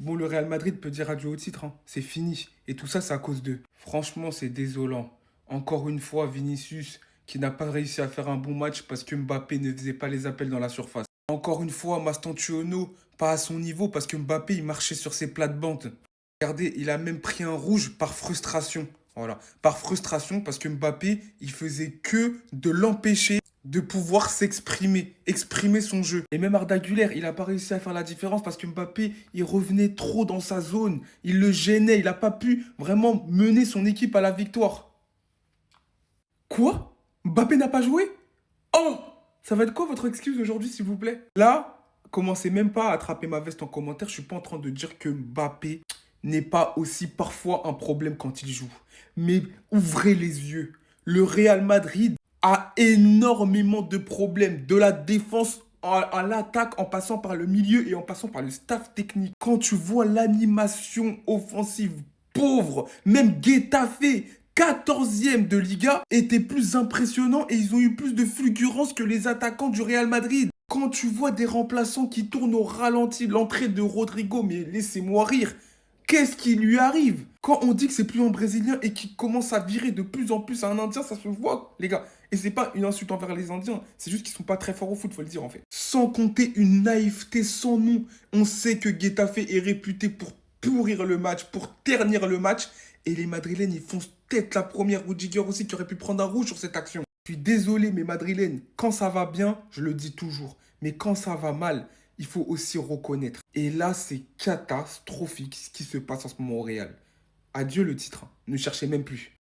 Bon, le Real Madrid peut dire adieu au titre, hein. C'est fini. Et tout ça, c'est à cause d'eux. Franchement, c'est désolant. Encore une fois, Vinicius, qui n'a pas réussi à faire un bon match parce que Mbappé ne faisait pas les appels dans la surface. Encore une fois, Mastantuono, pas à son niveau parce que Mbappé, il marchait sur ses plates-bandes. Regardez, il a même pris un rouge par frustration. Voilà, par frustration parce que Mbappé, il faisait que de l'empêcher de pouvoir s'exprimer, exprimer son jeu. Et même Arda Güler, il n'a pas réussi à faire la différence parce que Mbappé, il revenait trop dans sa zone. Il le gênait, il n'a pas pu vraiment mener son équipe à la victoire. Quoi? Mbappé n'a pas joué? Oh! Ça va être quoi votre excuse aujourd'hui, s'il vous plaît? Là, commencez même pas à attraper ma veste en commentaire. Je suis pas en train de dire que Mbappé n'est pas aussi parfois un problème quand il joue. Mais ouvrez les yeux. Le Real Madrid a énormément de problèmes. De la défense à l'attaque, en passant par le milieu et en passant par le staff technique. Quand tu vois l'animation offensive pauvre, même Getafe, 14e de Liga, était plus impressionnant et ils ont eu plus de fulgurance que les attaquants du Real Madrid. Quand tu vois des remplaçants qui tournent au ralenti, l'entrée de Rodrigo, mais laissez-moi rire. Qu'est-ce qui lui arrive? Quand on dit que c'est plus un Brésilien et qu'il commence à virer de plus en plus à un Indien, ça se voit, les gars. Et c'est pas une insulte envers les Indiens, c'est juste qu'ils sont pas très forts au foot, faut le dire en fait. Sans compter une naïveté sans nom. On sait que Getafe est réputé pour pourrir le match, pour ternir le match. Et les Madrilènes, ils foncent tête la première. Rudiger aussi qui aurait pu prendre un rouge sur cette action. Je suis désolé, mes Madrilènes. Quand ça va bien, je le dis toujours. Mais quand ça va mal, il faut aussi reconnaître. Et là, c'est catastrophique ce qui se passe en ce moment au Real. Adieu le titre, hein. Ne cherchez même plus.